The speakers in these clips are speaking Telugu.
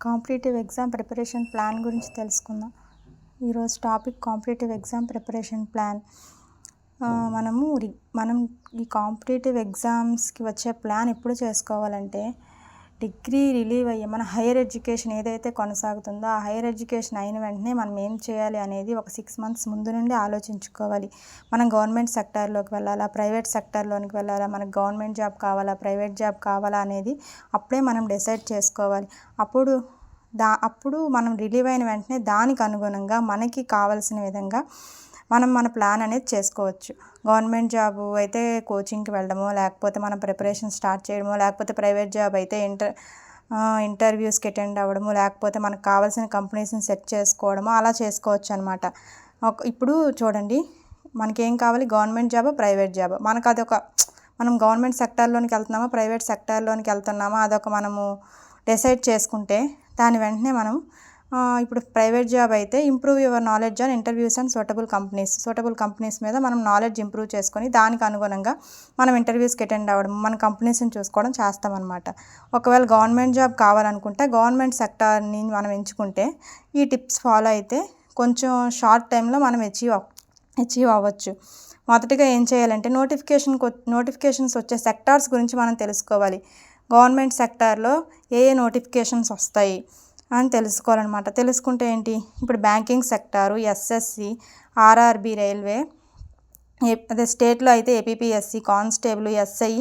కాంపిటేటివ్ ఎగ్జామ్ ప్రిపరేషన్ ప్లాన్ గురించి తెలుసుకుందాం. ఈరోజు topic competitive exam preparation plan. మనం ఈ కాంపిటేటివ్ ఎగ్జామ్స్కి వచ్చే ప్లాన్ ఎప్పుడు చేసుకోవాలంటే, డిగ్రీ రిలీవ్ అయ్యే మన హైయర్ ఎడ్యుకేషన్ ఏదైతే కొనసాగుతుందో ఆ హైయర్ ఎడ్యుకేషన్ అయిన వెంటనే మనం ఏం చేయాలి అనేది ఒక 6 months ముందు నుండి ఆలోచించుకోవాలి. మనం గవర్నమెంట్ సెక్టార్లోకి వెళ్ళాలా, ప్రైవేట్ సెక్టార్లోకి వెళ్ళాలా, మనకు గవర్నమెంట్ జాబ్ కావాలా, ప్రైవేట్ జాబ్ కావాలా అనేది అప్పుడే మనం డిసైడ్ చేసుకోవాలి. అప్పుడు మనం రిలీవ్ అయిన వెంటనే దానికి అనుగుణంగా మనకి కావాల్సిన విధంగా మన ప్లాన్ అనేది చేసుకోవచ్చు. గవర్నమెంట్ జాబు అయితే కోచింగ్కి వెళ్ళడమో, లేకపోతే మనం ప్రిపరేషన్ స్టార్ట్ చేయడమో, లేకపోతే ప్రైవేట్ జాబ్ అయితే ఇంటర్వ్యూస్కి అటెండ్ అవ్వడము, లేకపోతే మనకు కావాల్సిన కంపెనీస్ని సెట్ చేసుకోవడము అలా చేసుకోవచ్చు అనమాట. ఇప్పుడు చూడండి, మనకేం కావాలి, గవర్నమెంట్ జాబ్, ప్రైవేట్ జాబ్. మనకు మనం గవర్నమెంట్ సెక్టార్లోనికి వెళ్తున్నామా, ప్రైవేట్ సెక్టార్లోనికి వెళ్తున్నామా అదొక మనము డిసైడ్ చేసుకుంటే దాని వెంటనే మనం ఇప్పుడు ప్రైవేట్ జాబ్ అయితే improve your knowledge on interviews and suitable companies మీద మనం నాలెడ్జ్ ఇంప్రూవ్ చేసుకొని దానికి అనుగుణంగా మనం ఇంటర్వ్యూస్కి అటెండ్ అవ్వడం, మన కంపెనీస్ని చూసుకోవడం చేస్తామన్నమాట. ఒకవేళ గవర్నమెంట్ జాబ్ కావాలనుకుంటే గవర్నమెంట్ సెక్టార్ని మనం ఎంచుకుంటే ఈ టిప్స్ ఫాలో అయితే కొంచెం షార్ట్ టైంలో మనం అచీవ్ అవ్వచ్చు. మొదటిగా ఏం చేయాలంటే నోటిఫికేషన్స్ వచ్చే సెక్టార్స్ గురించి మనం తెలుసుకోవాలి. గవర్నమెంట్ సెక్టార్లో ఏ నోటిఫికేషన్స్ వస్తాయి అని తెలుసుకోవాలన్నమాట. తెలుసుకుంటే ఏంటి, ఇప్పుడు banking sector, SSC, RRB, railway, అదే స్టేట్లో అయితే ఏపీపీఎస్సి, కానిస్టేబుల్, ఎస్ఐ,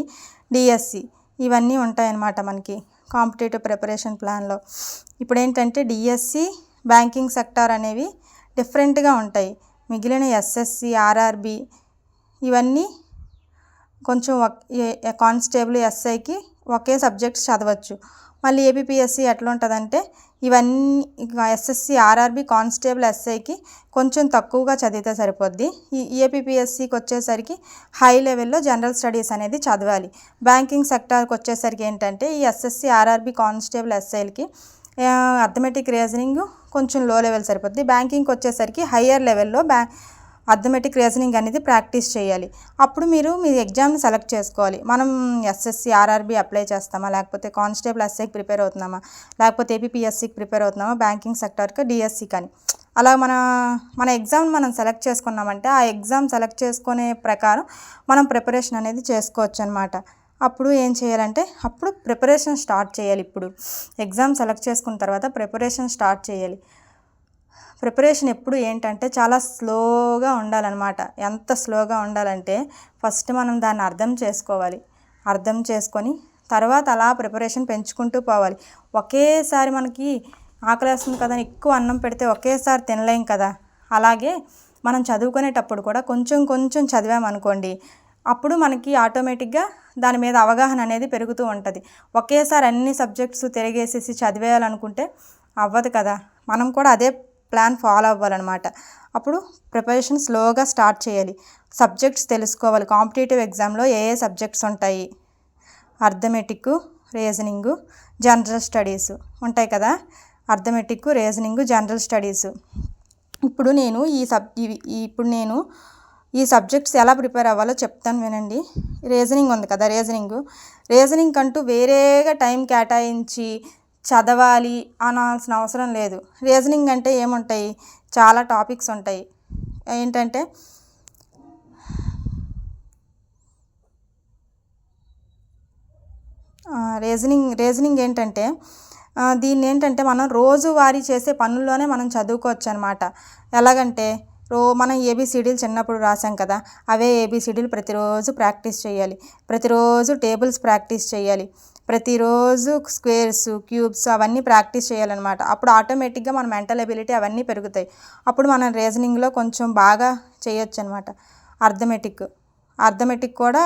డిఎస్సి ఇవన్నీ ఉంటాయన్నమాట మనకి కాంపిటేటివ్ ప్రిపరేషన్ ప్లాన్లో. ఇప్పుడు ఏంటంటే డిఎస్సి, బ్యాంకింగ్ సెక్టార్ అనేవి డిఫరెంట్గా ఉంటాయి. మిగిలిన ఎస్ఎస్సి, ఆర్ఆర్బి ఇవన్నీ కొంచెం కానిస్టేబుల్, ఎస్ఐకి ఒకే సబ్జెక్ట్స్ చదవచ్చు. మళ్ళీ ఏపీపీఎస్సి ఎట్లా ఉంటుందంటే ఇవన్నీ ఎస్ఎస్సి, ఆర్ఆర్బి, కానిస్టేబుల్, ఎస్ఐకి కొంచెం తక్కువగా చదివితే సరిపోద్ది. ఈ ఏపీపీఎస్సికి వచ్చేసరికి హై లెవెల్లో జనరల్ స్టడీస్ అనేది చదవాలి. బ్యాంకింగ్ సెక్టార్కి వచ్చేసరికి ఏంటంటే ఈ ఎస్ఎస్సి, ఆర్ఆర్బి, కానిస్టేబుల్, ఎస్ఐలకి అర్థమెటిక్, రీజనింగ్ కొంచెం లో లెవెల్ సరిపోద్ది. బ్యాంకింగ్కి వచ్చేసరికి హయ్యర్ లెవెల్లో అర్థమెటిక్, రీజనింగ్ అనేది ప్రాక్టీస్ చేయాలి. అప్పుడు మీరు మీ ఎగ్జామ్ని సెలెక్ట్ చేసుకోవాలి. మనం ఎస్ఎస్సి, ఆర్ఆర్బి అప్లై చేస్తామా, లేకపోతే కానిస్టేబుల్, ఎస్ఐకి ప్రిపేర్ అవుతున్నామా, లేకపోతే ఏపీపీఎస్సికి ప్రిపేర్ అవుతున్నామా, బ్యాంకింగ్ సెక్టార్కి, డిఎస్సి కానీ అలా మన ఎగ్జామ్ మనం సెలెక్ట్ చేసుకున్నామంటే ఆ ఎగ్జామ్ సెలెక్ట్ చేసుకునే ప్రకారం మనం ప్రిపరేషన్ అనేది చేసుకోవచ్చు అనమాట. అప్పుడు ఏం చేయాలంటే అప్పుడు ప్రిపరేషన్ స్టార్ట్ చేయాలి. ఇప్పుడు ఎగ్జామ్ సెలెక్ట్ చేసుకున్న తర్వాత ప్రిపరేషన్ స్టార్ట్ చేయాలి. ప్రిపరేషన్ ఎప్పుడు ఏంటంటే చాలా స్లోగా ఉండాలన్నమాట. ఎంత స్లోగా ఉండాలంటే ఫస్ట్ మనం దాన్ని అర్థం చేసుకోవాలి. అర్థం చేసుకొని తర్వాత అలా ప్రిపరేషన్ పెంచుకుంటూ పోవాలి. ఒకేసారి మనకి ఆకలేస్తుంది కదా ఎక్కువ అన్నం పెడితే ఒకేసారి తినలేం కదా. అలాగే మనం చదువుకునేటప్పుడు కూడా కొంచెం కొంచెం చదివామనుకోండి, అప్పుడు మనకి ఆటోమేటిక్గా దాని మీద అవగాహన అనేది పెరుగుతూ ఉంటుంది. ఒకేసారి అన్ని సబ్జెక్ట్స్ తిరిగేసేసి చదివేయాలనుకుంటే అవ్వదు కదా. మనం కూడా అదే ప్లాన్ ఫాలో అవ్వాలన్నమాట. అప్పుడు ప్రిపరేషన్ స్లోగా స్టార్ట్ చేయాలి. సబ్జెక్ట్స్ తెలుసుకోవాలి. కాంపిటేటివ్ ఎగ్జామ్లో ఏ సబ్జెక్ట్స్ ఉంటాయి, అర్థమెటిక్, రీజనింగ్, జనరల్ స్టడీస్ ఉంటాయి కదా. Arithmetic, reasoning, general studies. ఇప్పుడు నేను ఈ సబ్జెక్ట్స్ ఎలా ప్రిపేర్ అవ్వాలో చెప్తాను వినండి. రీజనింగ్ ఉంది కదా, రీజనింగ్ అంటూ వేరేగా టైం కేటాయించి చదవాలి అనాల్సిన అవసరం లేదు. రీజనింగ్ అంటే ఏముంటాయి, చాలా టాపిక్స్ ఉంటాయి. ఏంటంటే రీజనింగ్ ఏంటంటే దీన్ని ఏంటంటే మనం రోజువారీ చేసే పనుల్లోనే మనం చదువుకోవచ్చు అనమాట. ఎలాగంటే మనం ఏబిసిడీలు చిన్నప్పుడు రాసాం కదా, అవే ఏబిసిడీలు ప్రతిరోజు ప్రాక్టీస్ చేయాలి. ప్రతిరోజు టేబుల్స్ ప్రాక్టీస్ చేయాలి. ప్రతిరోజు స్క్వేర్స్, క్యూబ్స్ అవన్నీ ప్రాక్టీస్ చేయాలన్నమాట. అప్పుడు ఆటోమేటిక్గా మన మెంటల్ ఎబిలిటీ అవన్నీ పెరుగుతాయి. అప్పుడు మనం రీజనింగ్లో కొంచెం బాగా చేయొచ్చు అనమాట. అర్థమెటిక్ కూడా